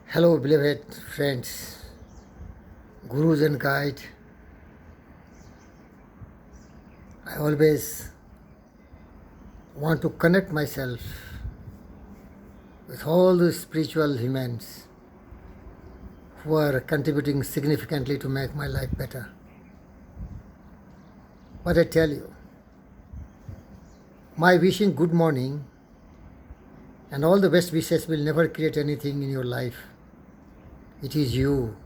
Hello, beloved friends, gurus and guide. I always want to connect myself with all the spiritual humans who are contributing significantly to make my life better. But I tell you, my wishing good morning and all the best wishes will never create anything in your life. It is you.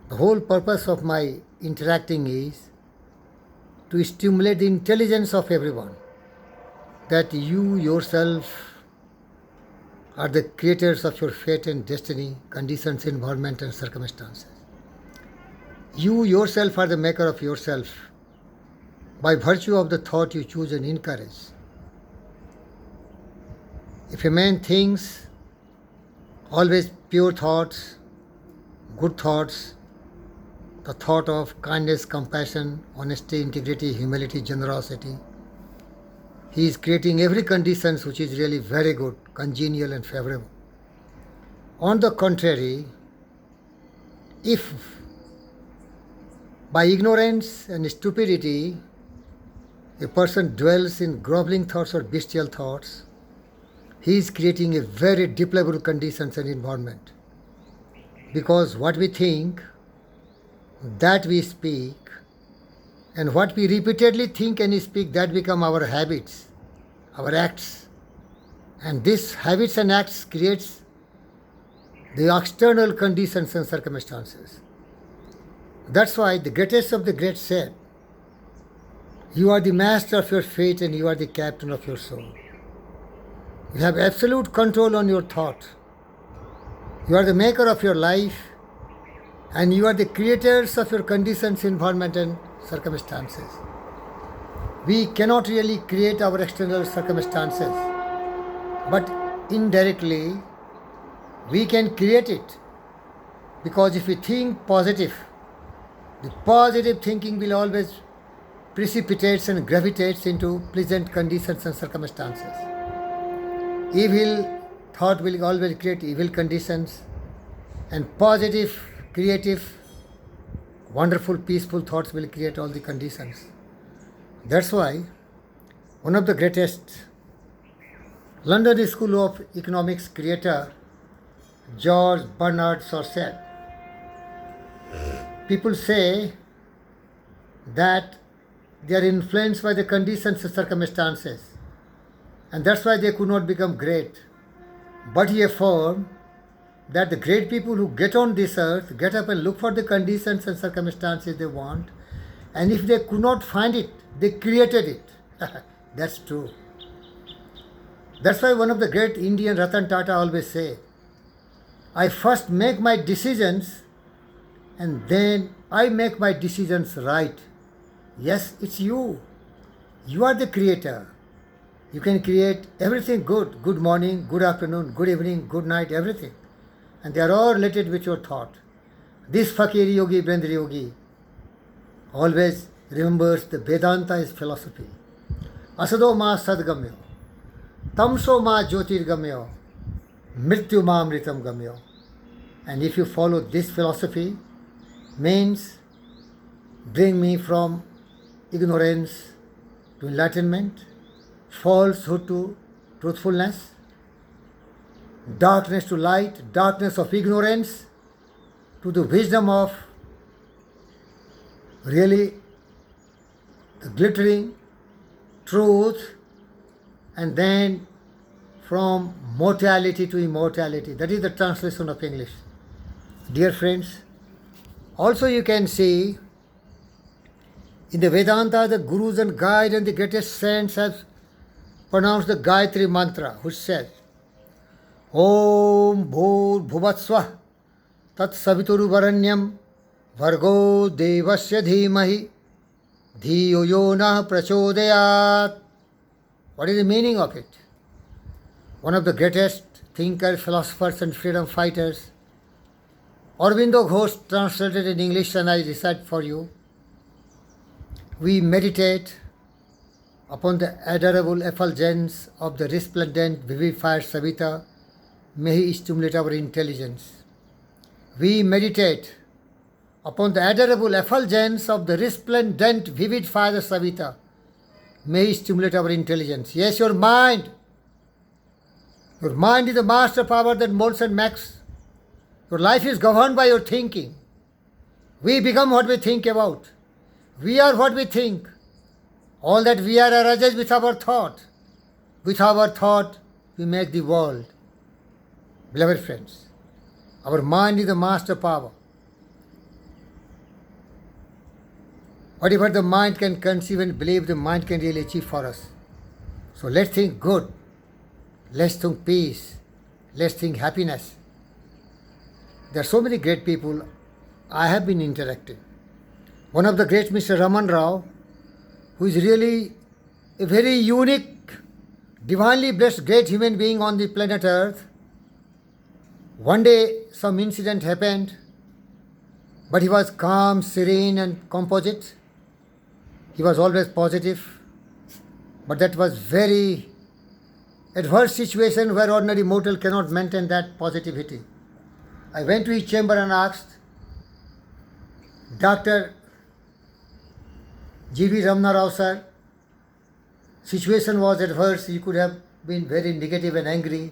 The whole purpose of my interacting is to stimulate the intelligence of everyone that you yourself are the creators of your fate and destiny, conditions, environment, and circumstances. You yourself are the maker of yourself by virtue of the thought you choose and encourage. If a man thinks always pure thoughts, good thoughts, the thought of kindness, compassion, honesty, integrity, humility, generosity, he is creating every conditions which is really very good, congenial and favorable. On the contrary, if by ignorance and stupidity a person dwells in groveling thoughts or bestial thoughts, he is creating a very deplorable conditions and environment. Because what we think, that we speak, and what we repeatedly think and speak, that become our habits, our acts. And these habits and acts creates the external conditions and circumstances. That's why the greatest of the great said, you are the master of your fate and you are the captain of your soul. You have absolute control on your thought. You are the maker of your life and you are the creators of your conditions, environment and circumstances. We cannot really create our external circumstances, but indirectly we can create it. Because if we think positive, the positive thinking will always precipitates and gravitates into pleasant conditions and circumstances. Evil thought will always create evil conditions, and positive, creative, wonderful, peaceful thoughts will create all the conditions. That's why one of the greatest London School of Economics creator, George Bernard Shaw said, people say that they are influenced by the conditions and circumstances, and that's why they could not become great. But he affirmed that the great people who get on this earth get up and look for the conditions and circumstances they want, and if they could not find it, they created it. That's true. That's why one of the great Indian Ratan Tata always say, I first make my decisions and then I make my decisions right. Yes, it's you. You are the creator. You can create everything good. Good morning, good afternoon, good evening, good night, everything. And they are all related with your thought. This Fakir Yogi, Brendra Yogi, always remembers the Vedanta is philosophy. Asado ma sadgamyo, tamso ma jyotirgamyo, mrityu ma amritam gamyo. And if you follow this philosophy, means bring me from ignorance to enlightenment, falsehood to truthfulness, darkness to light, darkness of ignorance to the wisdom of really the glittering truth, and then from mortality to immortality. That is the translation of English. Dear friends, also you can see in the Vedanta, the gurus and guides and the greatest saints have pronounced the Gayatri mantra, which says, Om Bhur Bhuvatsva Tat Savituru Varanyam Vargo Devasya Dhimahi Dhiyo Yona Prachodayat. What is the meaning of it? One of the greatest thinkers, philosophers and freedom fighters, Aurobindo Ghosh, translated in English and I recite for you. We meditate upon the adorable effulgence of the resplendent vivified Savita May He stimulate our intelligence. We meditate upon the adorable effulgence of the resplendent, vivid Father Savita. May He stimulate our intelligence. Yes, your mind. Your mind is the master power that molds and makes. Your life is governed by your thinking. We become what we think about. We are what we think. All that we are arises with our thought. With our thought, we make the world. Beloved friends, our mind is the master power. Whatever the mind can conceive and believe, the mind can really achieve for us. So let's think good. Let's think peace. Let's think happiness. There are so many great people I have been interacting. One of the great Mr. Raman Rao, who is really a very unique, divinely blessed great human being on the planet Earth. One day some incident happened, but he was calm, serene and composite. He was always positive, but that was very adverse situation where ordinary mortal cannot maintain that positivity. I went to his chamber and asked, Dr. G.V. Ramana Rao sir, situation was adverse, you could have been very negative and angry,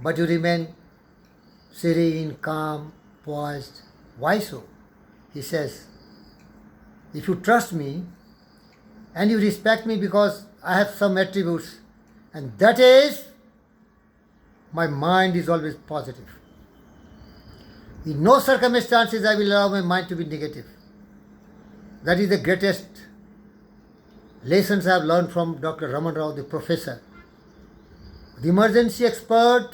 but you remain serene, calm, poised. Why so? He says, if you trust me and you respect me because I have some attributes, and that is, my mind is always positive. In no circumstances I will allow my mind to be negative. That is the greatest lessons I have learned from Dr. Raman Rao, the professor, the emergency expert,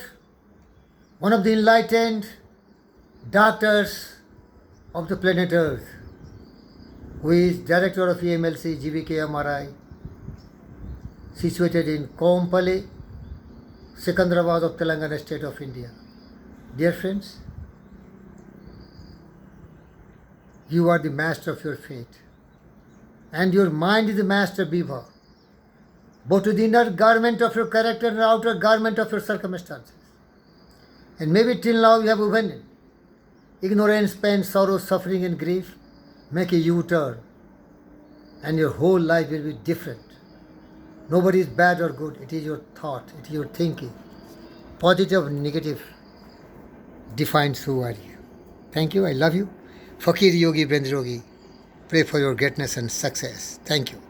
one of the enlightened doctors of the planet Earth, who is director of EMLC GVK MRI, situated in Kompally, Secunderabad of Telangana state of India. Dear friends, you are the master of your fate, and your mind is the master beaver, both to the inner garment of your character and the outer garment of your circumstances. And maybe till now you have offended. Ignorance, pain, sorrow, suffering and grief make a U-turn, and your whole life will be different. Nobody is bad or good, it is your thought, it is your thinking. Positive and negative defines who are you. Thank you, I love you. Fakir Yogi Brendrogi, pray for your greatness and success. Thank you.